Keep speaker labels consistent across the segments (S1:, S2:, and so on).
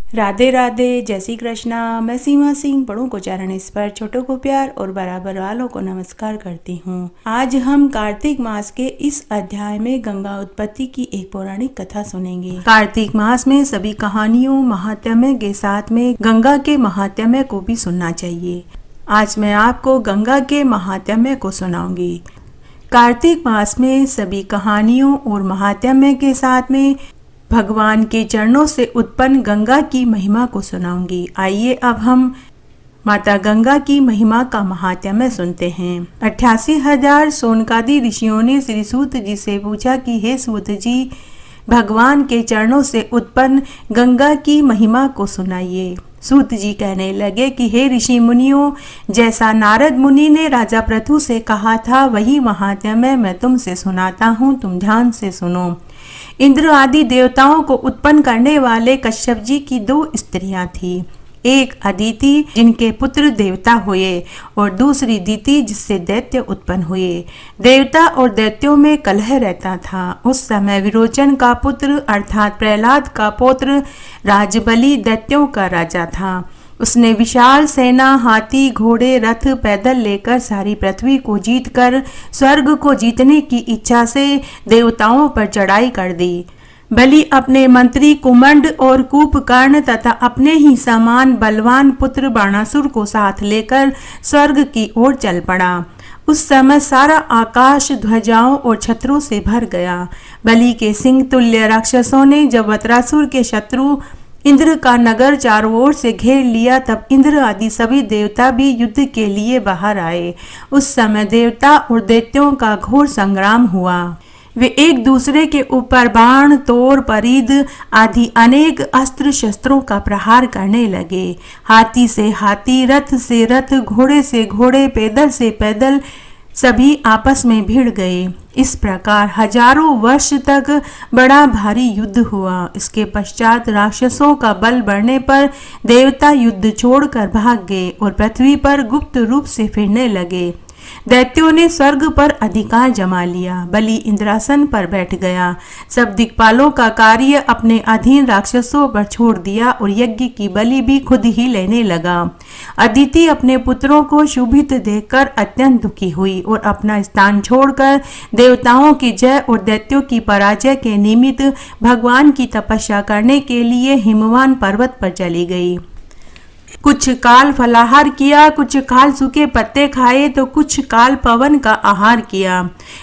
S1: राधे राधे, जय श्री कृष्णा। मैं सीमा सिंह बड़ों को चरण स्पर्श, छोटों को प्यार और बराबर वालों को नमस्कार करती हूँ। आज हम कार्तिक मास के इस अध्याय में गंगा उत्पत्ति की एक पौराणिक कथा सुनेंगे। कार्तिक मास में सभी कहानियों महात्म्य के साथ में गंगा के महात्म्य को भी सुनना चाहिए। आज मैं आपको गंगा के महात्म्य को सुनाऊंगी। कार्तिक मास में सभी कहानियों और महात्म्य के साथ में भगवान के चरणों से उत्पन्न गंगा की महिमा को सुनाऊंगी। आइए अब हम माता गंगा की महिमा का महात्म्य सुनते हैं। 88,000 सोनकादि ऋषियों ने श्री सूत जी से पूछा कि हे सूत जी, भगवान के चरणों से उत्पन्न गंगा की महिमा को सुनाइए। सूत जी कहने लगे कि हे ऋषि मुनियों, जैसा नारद मुनि ने राजा पृथु से कहा था वही महात्म्य मैं तुमसे सुनाता हूँ, तुम ध्यान से सुनो। इंद्र आदि देवताओं को उत्पन्न करने वाले कश्यप जी की 2 स्त्रियां थी। एक अदिति जिनके पुत्र देवता हुए और दूसरी दिति जिससे दैत्य उत्पन्न हुए। देवता और दैत्यों में कलह रहता था। उस समय विरोचन का पुत्र अर्थात प्रहलाद का पौत्र राजबलि दैत्यों का राजा था। उसने विशाल सेना, हाथी, घोड़े, रथ, पैदल लेकर सारी पृथ्वी को जीतकर स्वर्ग को जीतने की इच्छा से देवताओं पर चढ़ाई कर दी। बलि अपने मंत्री कुमंड और कूपकर्ण तथा अपने ही समान बलवान पुत्र बाणासुर को साथ लेकर स्वर्ग की ओर चल पड़ा। उस समय सारा आकाश ध्वजाओं और छत्रों से भर गया। बलि के सिंह तुल्य राक्षसों ने जब वत्रासुर के शत्रु इंद्र का नगर चारों ओर से घेर लिया, तब इंद्र आदि सभी देवता भी युद्ध के लिए बाहर आए। उस समय देवता और दैत्यों का घोर संग्राम हुआ। वे एक दूसरे के ऊपर बाण, तोर, परिध आदि अनेक अस्त्र शस्त्रों का प्रहार करने लगे। हाथी से हाथी, रथ से रथ, घोड़े से घोड़े, पैदल से पैदल सभी आपस में भिड़ गए। इस प्रकार हजारों वर्ष तक बड़ा भारी युद्ध हुआ। इसके पश्चात राक्षसों का बल बढ़ने पर देवता युद्ध छोड़कर भाग गए और पृथ्वी पर गुप्त रूप से फिरने लगे। दैत्यों ने स्वर्ग पर अधिकार जमा लिया। बलि इंद्रासन पर बैठ गया। सब दिक्पालों का कार्य अपने अधीन राक्षसों पर छोड़ दिया और यज्ञ की बलि भी खुद ही लेने लगा। अदिति अपने पुत्रों को शोभित देखकर अत्यंत दुखी हुई और अपना स्थान छोड़कर देवताओं की जय और दैत्यों की पराजय के निमित्त भगवान की तपस्या करने के लिए हिमवान पर्वत पर चली गई। कुछ काल फलाहार किया, कुछ काल सूखे पत्ते खाए, तो कुछ काल पवन का आहार किया।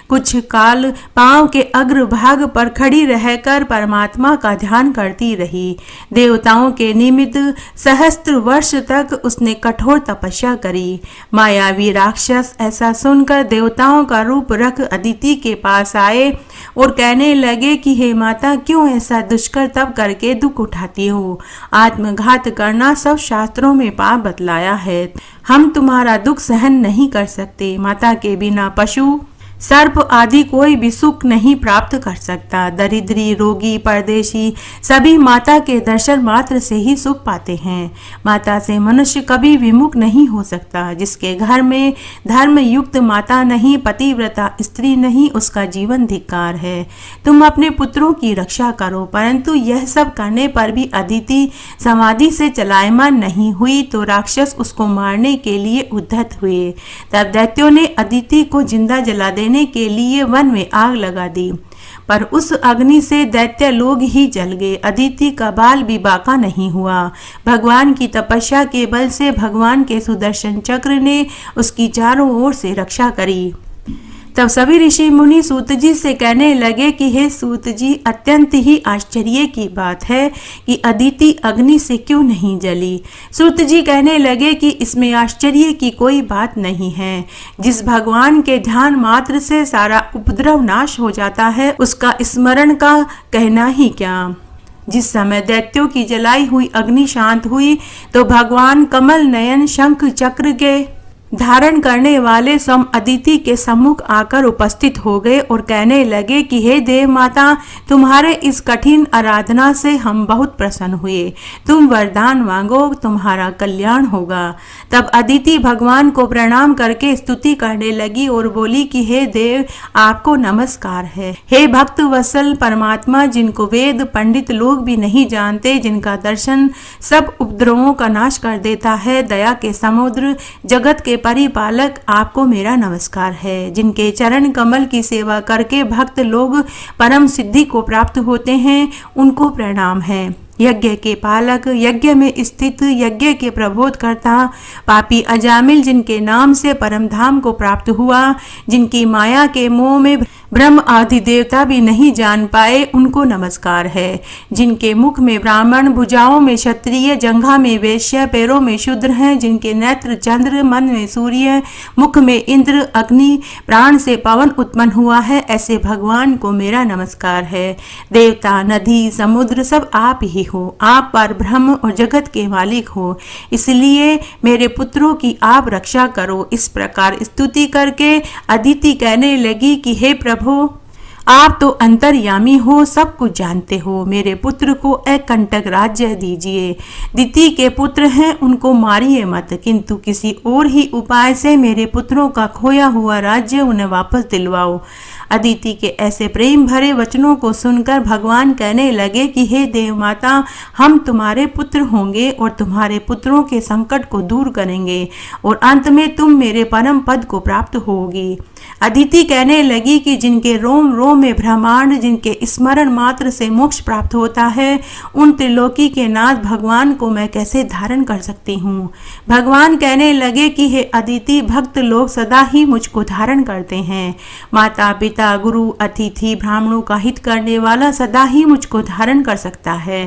S1: कुछ काल पांव के अग्रभाग पर खड़ी रहकर परमात्मा का ध्यान करती रही। देवताओं के निमित्त सहस्त्र वर्ष तक उसने कठोर तपस्या करी। मायावी राक्षस ऐसा सुनकर देवताओं का रूप रख अदिति के पास आए और कहने लगे कि हे माता, क्यों ऐसा दुष्कर तप करके दुख उठाती हो? आत्मघात करना सब शास्त्रों में पाप बतलाया है। हम तुम्हारा दुख सहन नहीं कर सकते। माता के बिना पशु, सर्प आदि कोई भी सुख नहीं प्राप्त कर सकता। दरिद्री, रोगी, परदेशी सभी माता के दर्शन मात्र से ही सुख पाते हैं। माता से मनुष्य कभी विमुख नहीं हो सकता। जिसके घर में धर्म युक्त माता नहीं, पतिव्रता स्त्री नहीं, उसका जीवन धिक्कार है। तुम अपने पुत्रों की रक्षा करो। परंतु यह सब करने पर भी अदिति समाधि से चलायमान नहीं हुई तो राक्षस उसको मारने के उद्यत उद्धत हुए। तब दैत्यों ने अदिति को जिंदा जला देने के लिए वन में आग लगा दी, पर उस अग्नि से दैत्य लोग ही जल गए। अदिति का बाल भी बाका नहीं हुआ। भगवान की तपस्या के बल से भगवान के सुदर्शन चक्र ने उसकी चारों ओर से रक्षा करी। तब सभी ऋषि मुनि सूत जी से कहने लगे कि हे सूत जी, अत्यंत ही आश्चर्य की बात है कि अदिति अग्नि से क्यों नहीं जली। सूत जी कहने लगे कि इसमें आश्चर्य की कोई बात नहीं है। जिस भगवान के ध्यान मात्र से सारा उपद्रव नाश हो जाता है, उसका स्मरण का कहना ही क्या। जिस समय दैत्यों की जलाई हुई अग्नि शांत हुई तो भगवान कमल नयन शंख चक्र के धारण करने वाले सम अदिति के सम्मुख आकर उपस्थित हो गए और कहने लगे कि हे देव माता, तुम्हारे इस कठिन आराधना से हम बहुत प्रसन्न हुए। तुम वरदान मांगो, तुम्हारा कल्याण होगा। तब अदिति भगवान को प्रणाम करके स्तुति करने लगी और बोली कि हे देव, आपको नमस्कार है। हे भक्त वत्सल परमात्मा, जिनको वेद पंडित लोग भी नहीं जानते, जिनका दर्शन सब उपद्रवों का नाश कर देता है, दया के समुद्र, जगत के परिपालक, आपको मेरा नमस्कार है। जिनके चरण कमल की सेवा करके भक्त लोग परम सिद्धि को प्राप्त होते हैं, उनको प्रणाम है। यज्ञ के पालक, यज्ञ में स्थित, यज्ञ के प्रबोध करता, पापी अजामिल, जिनके नाम से परम धाम को प्राप्त हुआ, जिनकी माया के मोह में ब्रह्म आदि देवता भी नहीं जान पाए, उनको नमस्कार है। जिनके मुख में ब्राह्मण, भुजाओं में क्षत्रिय, जंघा में वैश्य, पैरों में शूद्र हैं, जिनके नेत्र चंद्र, मन में सूर्य, मुख में इंद्र, अग्नि, प्राण से पवन उत्पन्न हुआ है, ऐसे भगवान को मेरा नमस्कार है। देवता, नदी, समुद्र सब आप ही हो। आप पर ब्रह्म और जगत के मालिक हो, इसलिए मेरे पुत्रों की आप रक्षा करो। इस प्रकार स्तुति करके अदिति कहने लगी कि हे प्रभु, आप तो अंतर्यामी हो, सब कुछ जानते हो। मेरे पुत्र को अकंटक राज्य दीजिए। दिति के पुत्र हैं, उनको मारिए मत, किंतु किसी और ही उपाय से मेरे पुत्रों का खोया हुआ राज्य उन्हें वापस दिलवाओ। अदिति के ऐसे प्रेम भरे वचनों को सुनकर भगवान कहने लगे कि हे देव माता, हम तुम्हारे पुत्र होंगे और तुम्हारे पुत्रों के संकट को दूर करेंगे और अंत में तुम मेरे परम पद को प्राप्त होगी। अदिति कहने लगी कि जिनके रोम रोम में ब्रह्मांड, जिनके स्मरण मात्र से मोक्ष प्राप्त होता है, उन त्रिलोकी के नाथ भगवान को मैं कैसे धारण कर सकती हूँ। भगवान कहने लगे कि हे अदिति, भक्त लोग सदा ही मुझको धारण करते हैं। माता पिता, गुरु, अतिथि, ब्राह्मणों का हित करने वाला सदा ही मुझको धारण कर सकता है।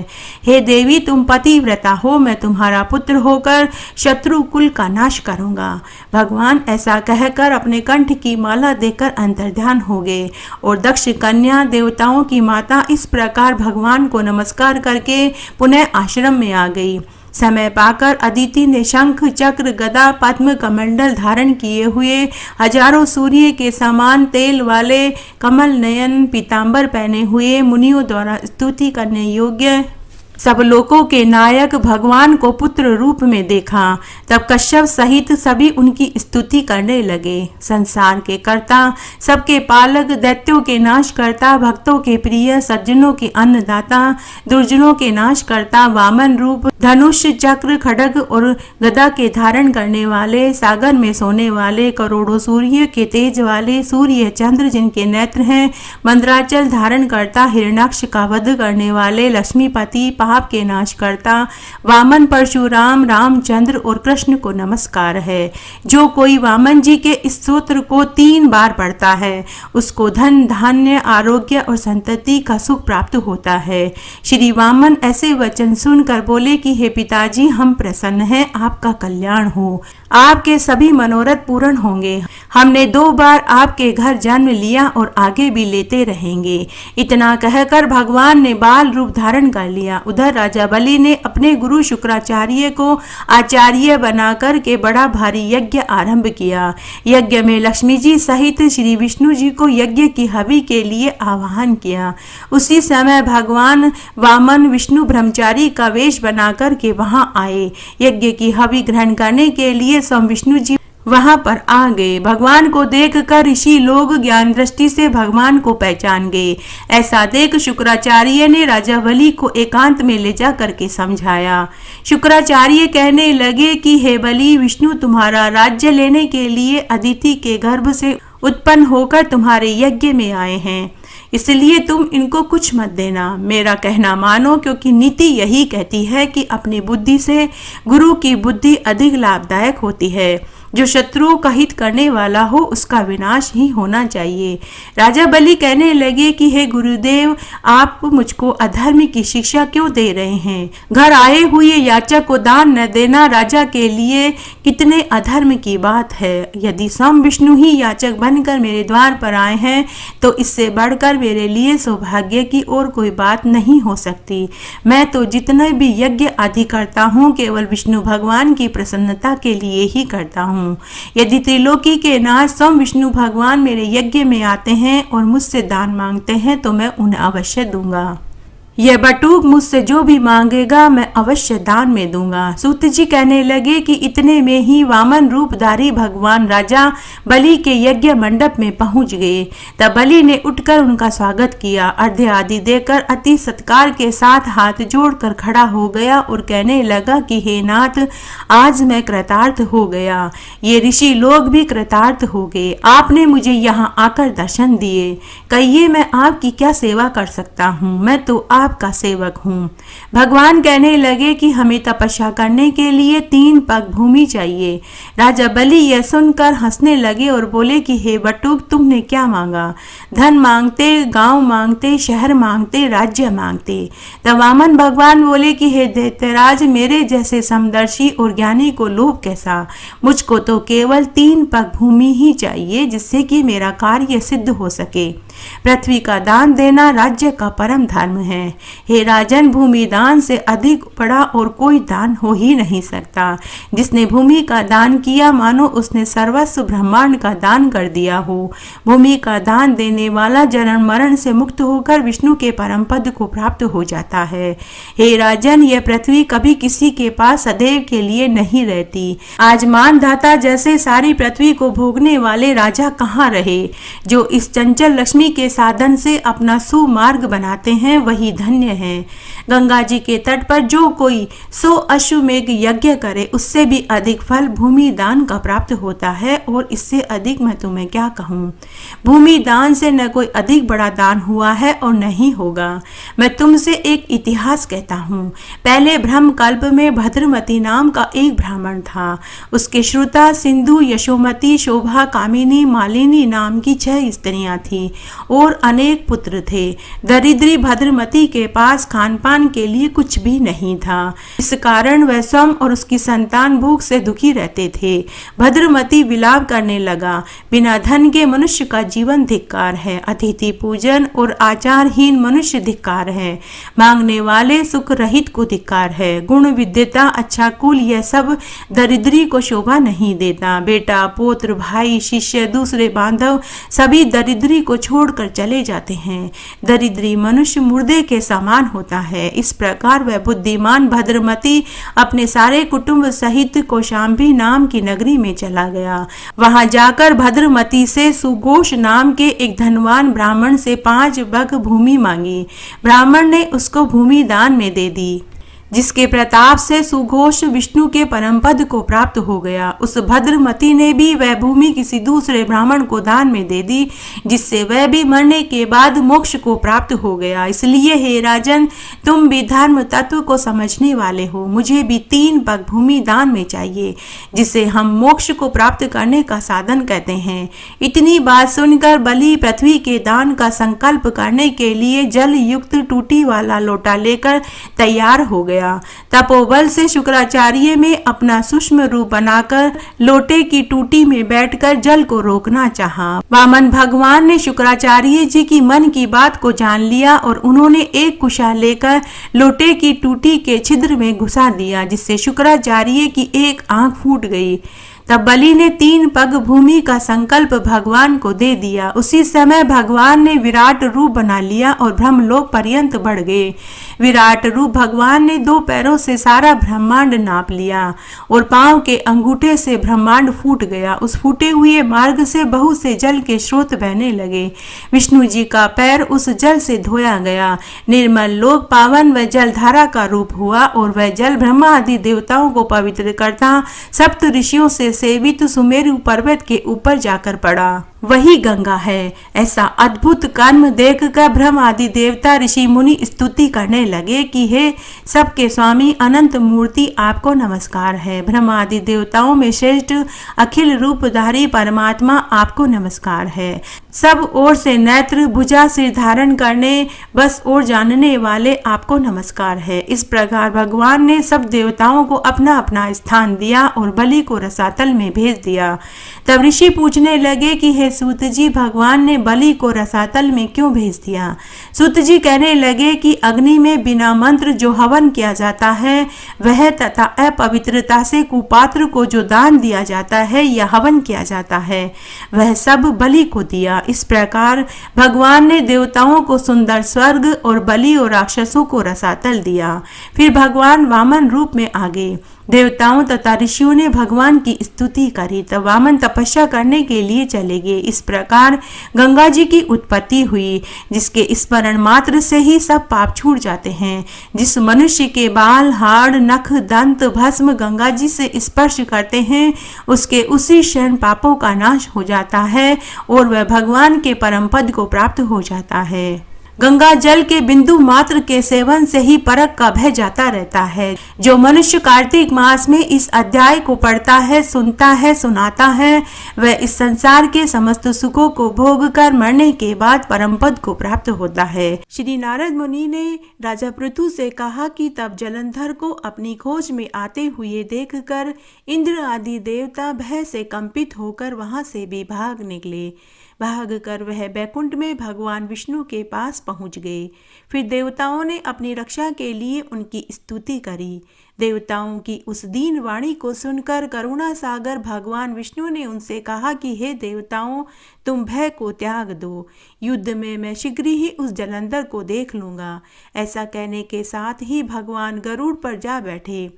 S1: हे देवी, तुम पतिव्रता हो, मैं तुम्हारा पुत्र होकर शत्रु कुल का नाश करूंगा। भगवान ऐसा कहकर अपने कंठ की माला देकर अंतर्ध्यान हो गए और दक्ष कन्या, देवताओं की माता, इस प्रकार भगवान को नमस्कार करके पुनः आश्रम में आ गई। समय पाकर अदिति ने शंख, चक्र, गदा, पद्म, कमंडल धारण किए हुए, हजारों सूर्य के समान तेल वाले कमल नयन पीतांबर पहने हुए, मुनियों द्वारा स्तुति करने योग्य, सब लोकों के नायक भगवान को पुत्र रूप में देखा। तब कश्यप सहित सभी उनकी स्तुति करने लगे। संसार के कर्ता, सबके पालक, दैत्यों के नाश करता, भक्तों के प्रिय, सज्जनों के अन्नदाता, दुर्जनों के नाश करता, वामन रूप, धनुष, चक्र, खड्ग और गदा के धारण करने वाले, सागर में सोने वाले, करोड़ों सूर्य के तेज वाले, सूर्य चंद्र जिनके नेत्र हैं, मंद्राचल धारण करता, हिरण्याक्ष का वध करने वाले, लक्ष्मीपति, पाप के नाश करता, वामन, परशुराम, रामचंद्र और कृष्ण को नमस्कार है। जो कोई वामन जी के इस स्तोत्र को 3 बार पढ़ता है, उसको धन, धान्य, आरोग्य और संतति का सुख प्राप्त होता है। श्री वामन ऐसे वचन सुनकर बोले कि हे पिताजी, हम प्रसन्न हैं, आपका कल्याण हो, आपके सभी मनोरथ पूर्ण होंगे। हमने 2 बार आपके घर जन्म लिया और आगे भी लेते रहेंगे। इतना कहकर भगवान ने बाल रूप धारण कर लिया। उधर राजा बलि ने अपने गुरु शुक्राचार्य को आचार्य बनाकर के बड़ा भारी यज्ञ आरंभ किया। यज्ञ में लक्ष्मी जी सहित श्री विष्णु जी को यज्ञ की हवि के लिए आह्वान किया। उसी समय भगवान वामन विष्णु ब्रह्मचारी का वेश बनाकर के वहां आए। यज्ञ की हवि ग्रहण करने के लिए स्वयं विष्णु जी वहां पर आ गए। भगवान को देखकर ऋषि लोग ज्ञान दृष्टि से भगवान को पहचान गए। ऐसा देख शुक्राचार्य ने राजा बलि को एकांत में ले जा करके समझाया। शुक्राचार्य कहने लगे कि हे बलि, विष्णु तुम्हारा राज्य लेने के लिए अदिति के गर्भ से उत्पन्न होकर तुम्हारे यज्ञ में आए हैं, इसलिए तुम इनको कुछ मत देना। मेरा कहना मानो, क्योंकि नीति यही कहती है कि अपनी बुद्धि से गुरु की बुद्धि अधिक लाभदायक होती है। जो शत्रुओं का हित करने वाला हो, उसका विनाश ही होना चाहिए। राजा बलि कहने लगे कि हे गुरुदेव, आप मुझको अधर्म की शिक्षा क्यों दे रहे हैं? घर आए हुए याचक को दान न देना राजा के लिए कितने अधर्म की बात है। यदि स्वयं विष्णु ही याचक बनकर मेरे द्वार पर आए हैं, तो इससे बढ़कर मेरे लिए सौभाग्य की और कोई बात नहीं हो सकती। मैं तो जितने भी यज्ञ आदि करता हूँ, केवल विष्णु भगवान की प्रसन्नता के लिए ही करता हूँ। हूँ। यदि त्रिलोकी के नाथ स्वयं विष्णु भगवान मेरे यज्ञ में आते हैं और मुझसे दान मांगते हैं तो मैं उन्हें अवश्य दूंगा। यह बटुक मुझसे जो भी मांगेगा मैं अवश्य दान में दूंगा। सूत जी कहने लगे कि इतने में ही वामन रूपधारी भगवान राजा बलि के यज्ञ मंडप में पहुंच गए। तब बलि ने उठकर उनका स्वागत किया, अर्घ्य आदि देकर अति सत्कार के साथ हाथ जोड़कर खड़ा हो गया और कहने लगा कि हे नाथ, आज मैं कृतार्थ हो गया, ये ऋषि लोग भी कृतार्थ हो गए। आपने मुझे यहाँ आकर दर्शन दिए, कहिए मैं आपकी क्या सेवा कर सकता हूँ, मैं तो आपका सेवक हूँ। भगवान कहने लगे कि हमें तपस्या करने के लिए 3 पग भूमि चाहिए। राजा बलि यह सुनकर हंसने लगे और बोले कि हे बटुक, तुमने क्या मांगा? धन मांगते, गांव मांगते, शहर मांगते, राज्य मांगते? तब वामन भगवान बोले कि हे दैत्यराज, मेरे जैसे समदर्शी और ज्ञानी को लोभ कैसा? मुझको तो केवल 3 पग भूमि ही चाहिए जिससे कि मेरा कार्य सिद्ध हो सके। पृथ्वी का दान देना राज्य का परम धर्म है। हे राजन, भूमि दान से अधिक बड़ा और कोई दान हो ही नहीं सकता। जिसने भूमि का दान किया मानो उसने सर्वस्व ब्रह्मांड का दान कर दिया हो। भूमि का दान देने वाला जन्म मरण से मुक्त होकर विष्णु के परम पद को प्राप्त हो जाता है। हे राजन, यह पृथ्वी कभी किसी के पास सदैव के लिए नहीं रहती। आज मानधाता जैसे सारी पृथ्वी को भोगने वाले राजा कहाँ रहे? जो इस चंचल लक्ष्मी के साधन से अपना सुमार्ग बनाते हैं वही धन्य है। गंगा जी के तट पर जो कोई 100 अश्वमेघ यज्ञ करे उससे भी अधिक फल भूमि दान का प्राप्त होता है, और इससे अधिक मैं तुम्हें क्या कहूँ। भूमि दान से न कोई अधिक बड़ा दान हुआ है और नहीं होगा। मैं तुमसे एक इतिहास कहता हूँ। पहले ब्रह्म कल्प में भद्रमती नाम का एक ब्राह्मण था। उसके श्रुता, सिंधु, यशोमती, शोभा, कामिनी, मालिनी नाम की 6 स्त्रियां थीं और अनेक पुत्र थे। दरिद्री भद्रमती के पास खान पान के लिए कुछ भी नहीं था। इस कारण वह स्वयं और उसकी संतान भूख से दुखी रहते थे। भद्रमती विलाप करने लगा, बिना धन के मनुष्य का जीवन धिक्कार है, अतिथि पूजन और आचारहीन मनुष्य धिक्कार है, मांगने वाले सुख रहित को धिक्कार है, गुण विद्यता, अच्छा कुल, यह सब दरिद्री को शोभा नहीं देता। बेटा, पुत्र, भाई, शिष्य, दूसरे बांधव सभी दरिद्री को छोड़कर चले जाते हैं। दरिद्री मनुष्य मुर्दे के समान होता है। इस प्रकार वह बुद्धिमान भद्रमती अपने सारे कुटुंब सहित कौशाम्बी नाम की नगरी में चला गया। वहां जाकर भद्रमती से सुघोष नाम के एक धनवान ब्राह्मण से 5 बग भूमि मांगी। ब्राह्मण ने उसको भूमि दान में दे दी, जिसके प्रताप से सुघोष विष्णु के परम पद को प्राप्त हो गया। उस भद्रमती ने भी वह भूमि किसी दूसरे ब्राह्मण को दान में दे दी, जिससे वह भी मरने के बाद मोक्ष को प्राप्त हो गया। इसलिए हे राजन, तुम भी धर्म तत्व को समझने वाले हो। मुझे भी 3 पग भूमि दान में चाहिए, जिसे हम मोक्ष को प्राप्त करने का साधन कहते हैं। इतनी बात सुनकर बलि पृथ्वी के दान का संकल्प करने के लिए जल युक्त टूटी वाला लोटा लेकर तैयार हो गया। तपोबल से शुक्राचार्य में अपना सूक्ष्म रूप बनाकर लोटे की टूटी में बैठकर जल को रोकना चाहा। वामन भगवान ने शुक्राचार्य जी की मन की बात को जान लिया और उन्होंने एक कुशा लेकर लोटे की टूटी के छिद्र में घुसा दिया, जिससे शुक्राचार्य की एक आंख फूट गई। तब बलि ने 3 पग भूमि का संकल्प भगवान को दे दिया। उसी समय भगवान ने विराट रूप बना लिया और ब्रह्मलोक पर्यंत बढ़ गए। विराट रूप भगवान ने 2 पैरों से सारा ब्रह्मांड नाप लिया और पांव के अंगूठे से ब्रह्मांड फूट गया। उस फूटे हुए मार्ग से बहुत से जल के स्रोत बहने लगे। विष्णु जी का पैर उस जल से धोया गया। निर्मल लोक पावन व जलधारा का रूप हुआ और वह जल ब्रह्मा आदि देवताओं को पवित्र करता सप्त ऋषियों से सेवित सुमेरु पर्वत के ऊपर जाकर पड़ा। वही गंगा है। ऐसा अद्भुत कर्म देखकर ब्रह्म आदि देवता ऋषि मुनि स्तुति करने लगे कि हे सबके स्वामी अनंत मूर्ति, आपको नमस्कार है। ब्रह्म आदि देवताओं में श्रेष्ठ अखिल रूपधारी परमात्मा, आपको नमस्कार है। सब ओर से नेत्र, भुजा, सिर धारण करने, बस और जानने वाले, आपको नमस्कार है। इस प्रकार भगवान ने सब देवताओं को अपना अपना स्थान दिया और बलि को रसातल में भेज दिया। तब ऋषि पूछने लगे कि हे हे सूत जी, भगवान ने बलि को रसातल में क्यों भेज दिया? सूत जी कहने लगे कि अग्नि में बिना मंत्र जो हवन किया जाता है वह, तथा अपवित्रता से कुपात्र को जो दान दिया जाता है या हवन किया जाता है वह सब बलि को दिया। इस प्रकार भगवान ने देवताओं को सुंदर स्वर्ग और बलि और राक्षसों को रसातल दिया। फिर भगवान वामन रूप में आ गए। देवताओं तथा ऋषियों ने भगवान की स्तुति करी, तब वामन तपस्या करने के लिए चले गए। इस प्रकार गंगा जी की उत्पत्ति हुई, जिसके स्मरण मात्र से ही सब पाप छूट जाते हैं। जिस मनुष्य के बाल, हाड़, नख, दंत, भस्म गंगा जी से स्पर्श करते हैं उसके उसी क्षण पापों का नाश हो जाता है और वह भगवान के परम पद को प्राप्त हो जाता है। गंगा जल के बिंदु मात्र के सेवन से ही परक का भय जाता रहता है। जो मनुष्य कार्तिक मास में इस अध्याय को पढ़ता है, सुनता है, सुनाता है, वह इस संसार के समस्त सुखों को भोग कर मरने के बाद परम पद को प्राप्त होता है। श्री नारद मुनि ने राजा पृथु से कहा कि तब जलंधर को अपनी खोज में आते हुए देखकर इंद्र आदि देवता भय से कंपित होकर वहां से भी भाग निकले। भागकर वह बैकुंठ में भगवान विष्णु के पास पहुंच गए। फिर देवताओं ने अपनी रक्षा के लिए उनकी स्तुति करी। देवताओं की उस दीन वाणी को सुनकर करुणा सागर भगवान विष्णु ने उनसे कहा कि हे देवताओं, तुम भय को त्याग दो। युद्ध में मैं शीघ्र ही उस जलंधर को देख लूंगा। ऐसा कहने के साथ ही भगवान गरुड़ पर जा बैठे।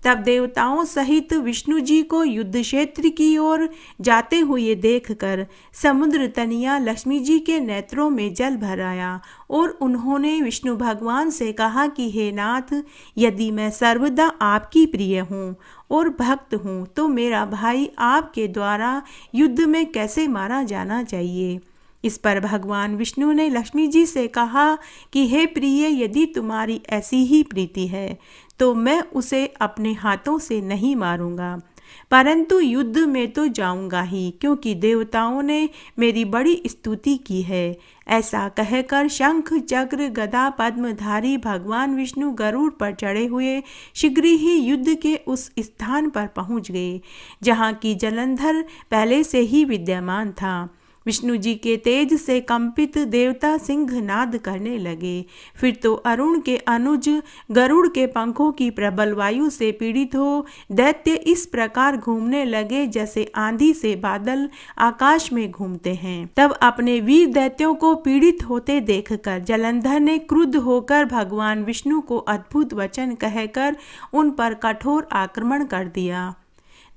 S1: तब देवताओं सहित विष्णु जी को युद्ध क्षेत्र की ओर जाते हुए देखकर समुद्र तनिया लक्ष्मी जी के नेत्रों में जल भर आया और उन्होंने विष्णु भगवान से कहा कि हे नाथ, यदि मैं सर्वदा आपकी प्रिय हूँ और भक्त हूँ तो मेरा भाई आपके द्वारा युद्ध में कैसे मारा जाना चाहिए। इस पर भगवान विष्णु ने लक्ष्मी जी से कहा कि हे प्रिय, यदि तुम्हारी ऐसी ही प्रीति है तो मैं उसे अपने हाथों से नहीं मारूंगा, परंतु युद्ध में तो जाऊंगा ही, क्योंकि देवताओं ने मेरी बड़ी स्तुति की है। ऐसा कहकर शंख, चक्र, गदा, पद्मधारी भगवान विष्णु गरुड़ पर चढ़े हुए शीघ्र ही युद्ध के उस स्थान पर पहुंच गए जहां की जलंधर पहले से ही विद्यमान था। विष्णु जी के तेज से कंपित देवता सिंहनाद करने लगे। फिर तो अरुण के अनुज गरुड़ के पंखों की प्रबल वायु से पीड़ित हो दैत्य इस प्रकार घूमने लगे जैसे आंधी से बादल आकाश में घूमते हैं। तब अपने वीर दैत्यों को पीड़ित होते देखकर जलंधर ने क्रुद्ध होकर भगवान विष्णु को अद्भुत वचन कहकर उन पर कठोर आक्रमण कर दिया।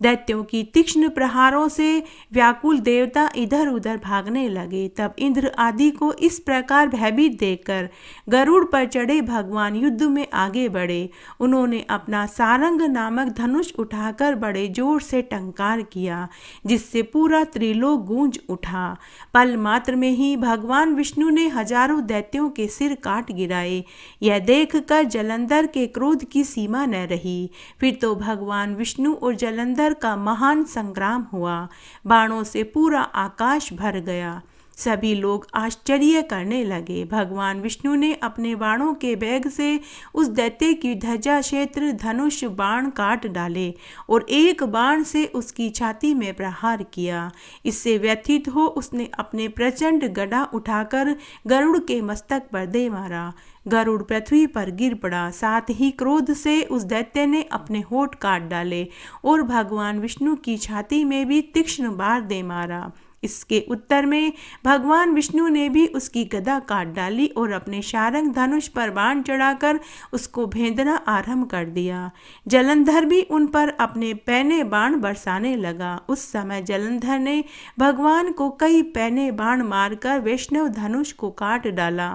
S1: दैत्यों की तीक्ष्ण प्रहारों से व्याकुल देवता इधर उधर भागने लगे। तब इंद्र आदि को इस प्रकार भयभीत देखकर गरुड़ पर चढ़े भगवान युद्ध में आगे बढ़े। उन्होंने अपना सारंग नामक धनुष उठाकर बड़े जोर से टंकार किया, जिससे पूरा त्रिलोक गूंज उठा। पल मात्र में ही भगवान विष्णु ने हजारों दैत्यों के सिर काट गिराए। यह देखकर जलंधर के क्रोध की सीमा न रही। फिर तो भगवान विष्णु और जलंधर का महान संग्राम हुआ। बाणों से पूरा आकाश भर गया। सभी लोग आश्चर्य करने लगे। भगवान विष्णु ने अपने बाणों के वेग से उस दैत्य की ध्वजा, क्षेत्र, धनुष, बाण काट डाले और एक बाण से उसकी छाती में प्रहार किया। इससे व्यथित हो उसने अपने प्रचंड गदा उठाकर गरुड़ के मस्तक पर दे मारा। गरुड़ पृथ्वी पर गिर पड़ा। साथ ही क्रोध से उस दैत्य ने अपने होठ काट डाले और भगवान विष्णु की छाती में भी तीक्ष्ण बाण दे मारा। इसके उत्तर में भगवान विष्णु ने भी उसकी गदा काट डाली और अपने शारंग धनुष पर बाण चढ़ाकर उसको भेदना आरंभ कर दिया। जलंधर भी उन पर अपने पैने बाण बरसाने लगा। उस समय जलंधर ने भगवान को कई पैने बाण मारकर वैष्णव धनुष को काट डाला।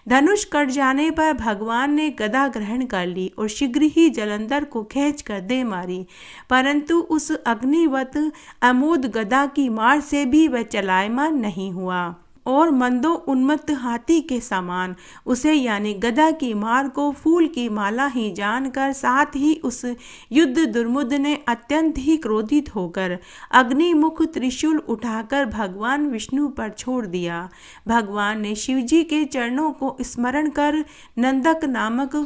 S1: धनुष कट जाने पर भगवान ने गदा ग्रहण कर ली और शीघ्र ही जलंधर को खींच कर दे मारी, परंतु उस अग्निवत अमोद गदा की मार से भी वह चलायमान नहीं हुआ और मंदो उन्मत्त हाथी के समान उसे यानी गदा की मार को फूल की माला ही जानकर, साथ ही उस युद्ध दुर्मुद ने अत्यंत ही क्रोधित होकर अग्निमुख त्रिशूल उठाकर भगवान विष्णु पर छोड़ दिया। भगवान ने शिवजी के चरणों को स्मरण कर नंदक नामक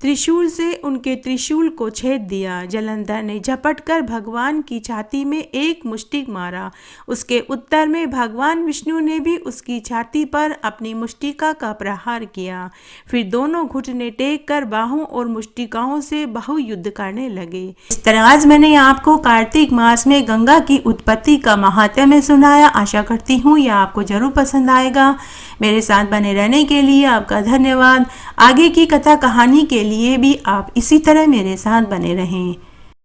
S1: त्रिशूल से उनके त्रिशूल को छेद दिया। जलंधर ने झपटकर भगवान की छाती में एक मुष्टि मारा। उसके उत्तर में भगवान विष्णु ने भी उसकी छाती पर अपनी मुष्टिका का प्रहार किया। फिर दोनों घुटने टेक कर बाहों और मुष्टिकाओं से बाहुयुद्ध करने लगे। इस तरह आज मैंने आपको कार्तिक मास में गंगा की उत्पत्ति का महात्म्य सुनाया। आशा करती हूँ यह आपको जरूर पसंद आएगा। मेरे साथ बने रहने के लिए आपका धन्यवाद। आगे की कथा कहानी के लिए भी आप इसी तरह मेरे साथ बने रहें।